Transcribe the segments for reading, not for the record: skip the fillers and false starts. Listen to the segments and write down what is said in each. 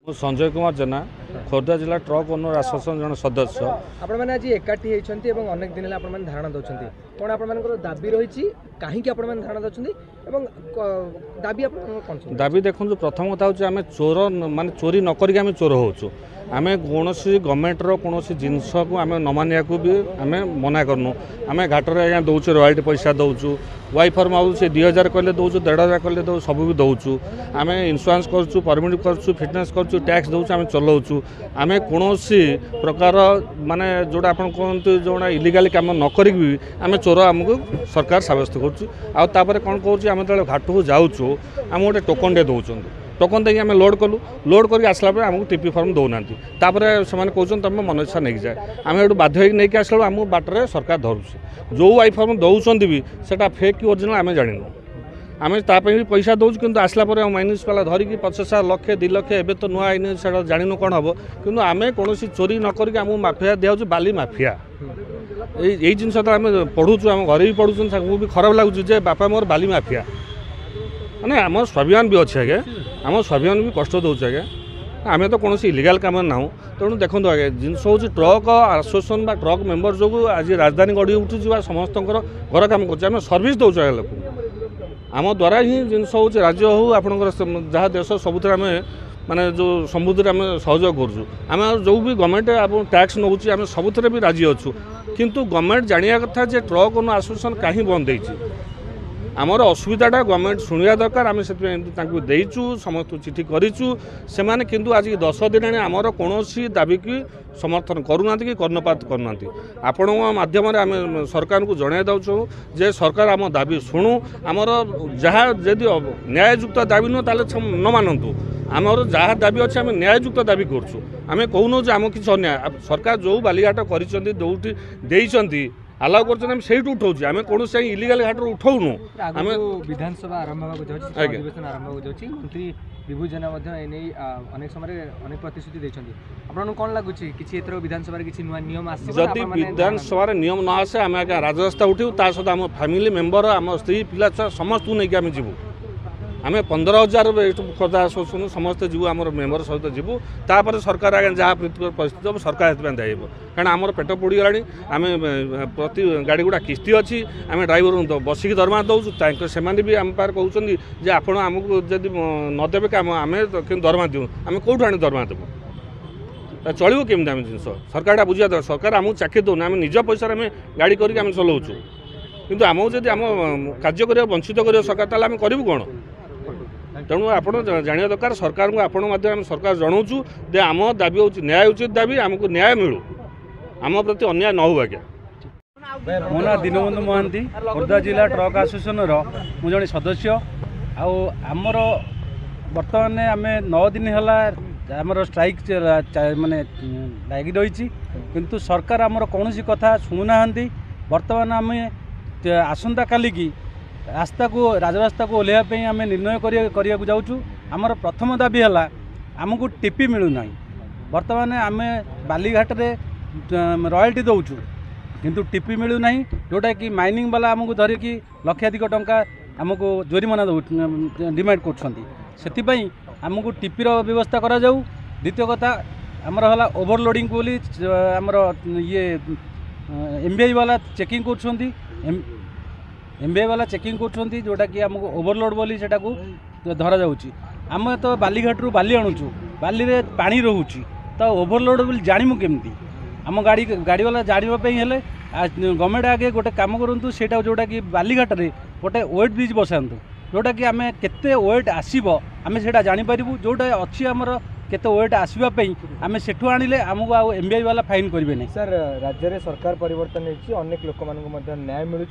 संजय कुमार जेना खोर्धा जिला truck owner association जन सदस्य आपण मैंने आज एकाठी होती अनेक दिन आप धारणा दौरान कौन आप दाबी रही कहीं आप धारणा दौरान दाबी कौन दाबी देखो प्रथम कथा हूँ आम चोर माने चोरी नक आम चोर होचु आम कौन गवर्नमेंटर कौन जिनस को आम न मानिया को भी आम मना करनु आम घाटर आज्ञा दौचु रॉयल्टी पैसा दौचु वाइफर माउ से 2000 कले दौचु 1500 कले दौ सब भी दौचु आम इन्शुरांस करूँ परमिट करूँ फिटनेस करूँ टैक्स दौचु आम चलाऊँ आम कौन प्रकार माने जोड़ा आप कहते जोड़ा इलिगाल कम न करी आम चोर आमको सरकार सब्यस्त कर कौन कौन आम जो घाट को जाऊँ आम गोटे टोकन टे दौरान टोकन देकी आम लोड कलु लोड कर आसला आमको टीपी फर्म दौना से कहते तुम मन इच्छा नहीं जाए आम ये बाध्य नहीं आसला आम बाटर सरकार धरुचे जो आई फर्म दौरान भी सेटा फेक कि ओरिजिनल आम जानू आम भी पैसा दौर कि आसला म्यूनिसिपाल धरिकी 50 लाख 2 लाख एवं तो नुआ आईन से जानू कौन हम कि आम कौन चोरी नक आमको माफिया दिखाऊँ बाली माफिया यही जिन आम पढ़ुचु आम घर भी पढ़ुन भी खराब लगुच बापा मोर बाली माफिया माने आम स्वाभिमान भी अच्छे आगे आम स्वाभिमान भी कष्ट दौचे आगे आम तो कौन इलिगाल कम ना तेणु देखो आगे जिनस हूँ ट्रक आसोसिएशन ट्रक मेम्बर जो आज राजधानी गढ़ी उठुची समस्त घर कम कर सर्विस दौचे आगे लोक आम द्वारा ही जिनस हूँ राज्य हो आपंकर जहाँ देश सबुत आम माने जो समृद्धि आम सहयोग करुँ जो भी गवर्नमेंट आप टैक्स नौच आम सबुथ भी राजी अच्छु किंतु गवर्नमेंट जाना कथा जे ट्रक ओनर आसोसिएशन कहीं बंद होती आमर असुविधाटा गवर्नमेंट शुणा दरकार आम से देचु समस्त चिठी करूँ से किंतु आज 10 दिन आमर कौन दाबी की समर्थन करूना कि कर्णपात करना आपण मध्यम आम सरकार को जन दौचु जे सरकार आम दाबी शुणु आमर जहाँ जदि न्याययुक्त दाबी नुह ताले न मानतु आमर जहाँ दाबी अच्छे आम न्याययुक्त दाबी करूँ आम कहूँ आम किसी अन्याय सरकार जो बालीघाट कर आलाउ कर उठाऊ आम कौन से इलिगाल घाट उठाऊनु आम विधानसभा आरंभ अधिवेशन आरंभ हो मंत्री विभू जेना अनेक समय अनेक प्रतिश्रुति देते आपको कौन लगुच कि विधानसभा किसी नुआ नियम जदि विधानसभा नियम न आसे आम आगे राजरास्ता उठू ता सहित आम फैमिली मेम्बर आम स्त्री पिला छुआ समस्त नहीं आम जीवु आम 15,000 खोर्धा आसोसिएशन समस्ते जीव आम मेम्बर सहित जीवु तापर सरकार आगे जहाँ परिस्थिति हम सरकार से दिखाई कारण आम पेट पोड़गला आम प्रति गाड़ी गुड़ा किस्ती अच्छी आम ड्राइवर बसिक दरमा दौचु से भी आम पार कहते जे आप आमको जब नदेवे कम आम दरमा दूँ आम कौटू आनी दरमा देव चलो केमी आम जिन सरकार बुझा दरकार सरकार आमको चाकरी दौना आम निज पैसा आम गाड़ी करके चलाऊँ किंतु आमको जब आम कार्य कर वंचित कर सरकार ताल आम करूँ कौन तेणु आप जाना दरकार सरकार को आपण सरकार जनाऊँ जे आम दाबी हूँ न्याय उचित दाबी आमको न्याय मिलू आम प्रति अन्याय न हो आज्ञा मो ना दीनबंधु महांती खोर्धा जिला ट्रक आसोसिएशन मु जड़े सदस्य आमर बर्तमान आम 9 दिन है आमर स्ट्राइक माने लगी रही किंतु सरकार आमर कौन कथा शुणुना बर्तमान आम आसंता काली की रास्ता को राजरास्ता को ओह्लैवाई आम निर्णय करिया जाऊँ आमर प्रथम दाबी है आमको टीपी मिलूना बर्तमान आम बालीघाट रे रॉयल्टी दौचु किंतु टीपी मिलूना जोटा कि माइनिंग वाला आमको धरिकी लक्षाधिक टंका आमको जोरिमाना डिमांड कर आमको टीपी व्यवस्था करा जाऊ। द्वितीय कथा आमर है ओभरलोडिंग बोली आमर ये एमबीआई वाला चेकिंग कर एमबीआई वाला चेकिंग कर जोटा कि आमको ओभरलोड बोली सेटा को धरा जाउची आम तो बालीघाट रू बाली आणुचु बाली रे पानी रहूची तो ओभरलोड बोली जानमु केमती आम गाड़ी वाला जानापी हेले गवर्नमेंट आगे गोटे कम करूँ से जोटा कि बालीघाट रे गोटे वेट ब्रिज बसातु जोटा कि आम केते वेट आसो आम से जापर जोटा अच्छी आमर केते वेट आसवाई आम सेठू आनिले आमको आउ एमबीआई वाला फाइन करेंगे नहीं। सर राज्य में सरकार परिवर्तन होती अनेक लोक न्याय मिलूँ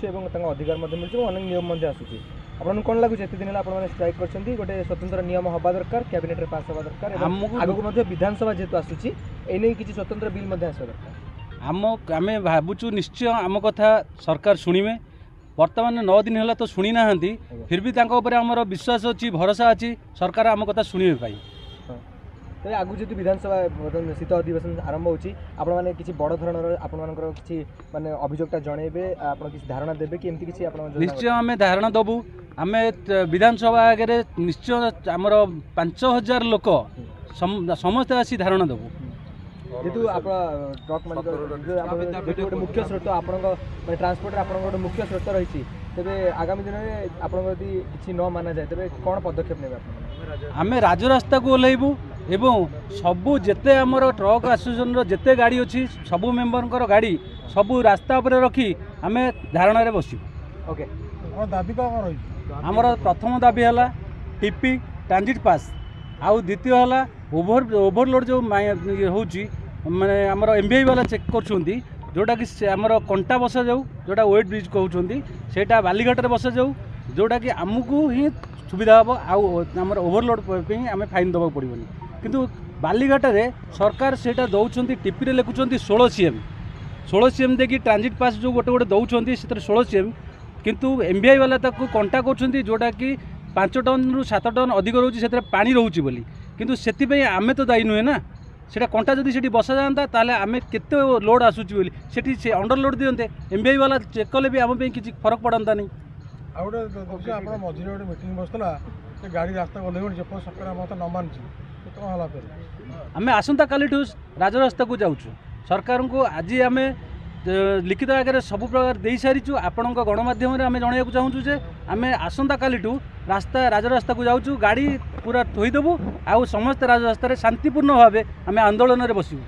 अधिकार मिलूँ अनेक नियम आसूँ आपको कौन लगुच एत दिन आप स्ट्राइक कर गोटे स्वतंत्र नियम हवा दरकार कैबिनेट पास हवा दरकार आगक विधानसभा जेहतु आसूँ एने किसी स्वतंत्र बिल आसा दरकार आम भावुँ निश्चय आम कथा सरकार शुणे बर्तमान 9 दिन है तो शुणी ना फिर भी आमर विश्वास अच्छी भरोसा अच्छी सरकार आम कथा शुणे पाई तेज आगु जो विधानसभा शीत अधिवेशन आरंभ होने किसी बड़ धरण आपर किसी माने अभियोगटा जनइबे आप किसी धारणा देबे कि एमती किसी निश्चय आम धारणा दबू आम विधानसभा आगे निश्चय आमर 5,000 लोक ସମସ୍ତେ ଆସି ଧାରଣା ଦେବୁ। जेतु आपण ट्रक मालिक जेतु गोटे मुख्य स्रोत आपण ट्रांसपोर्ट आपण गोटे मुख्य स्रोत रही तेरे आगामी दिन में आप किसी न माना जाए तेरे कौन पदक्षेप ने आम राजरास्ता को ओह्लैबू एवं सबू जिते आमर ट्रक आसोसिएशन जिते गाड़ी अच्छी सबू मेम्बर गाड़ी सबू रास्ता उपर रखी आम धारणा रे बसू। ओके दाबी कौन रही आमर प्रथम दाबी है टीपी ट्रांजिट पास आउ द्वितीय है ओभरलोड जो होची माने आमर एमबीआई वाला चेक कर जोटा कि आमर कंटा बसा जाऊ जोटा वेट ब्रिज कहते सेटा बालीघाट बसा जाऊ जोटा कि आमको ही सुविधा हम आमर ओभरलोड आम फाइन देवा पड़ोनी किंतु बालीघाट रे सरकार सेटा दौरान टीपी रे लिखुंट 16 सीएम देखिए ट्रांजिट पास जो गोटे गोटे दौरान से 16 सीएम किंतु एमबीआई वाला ताको कंटा कर जोटा कि 5 टन रु 7 टन अधिक रोचे से पानी रोचे बोली किंतु से आम तो दायी नुहे ना सेटा कंटा जदि से बसा जाता ताले आम केते लोड आसूची बोली सेठी से अंडरलोड दियंते एमबीआई वाला चेक कले भी आम किसी फरक पड़ता नहीं। आ गोटे देखिए आप मझे गोटे मीटिंग बसला गाड़ी रास्ता गले जब सरकार मत न मानची कौन है आम आसंता काली राजरास्ता को जाऊँ सरकार को आज आम लिखित आगे सब प्रकार दे सारीचु आपण गणमाध्यम आम जनवाक चाहूँ जे आम आसंता काली रास्ता राजरास्ता को जाऊँ गाड़ी पूरा थोईदेबू आउ समस्त राजरास्ता शांतिपूर्ण भाव आम आंदोलन में बसबू।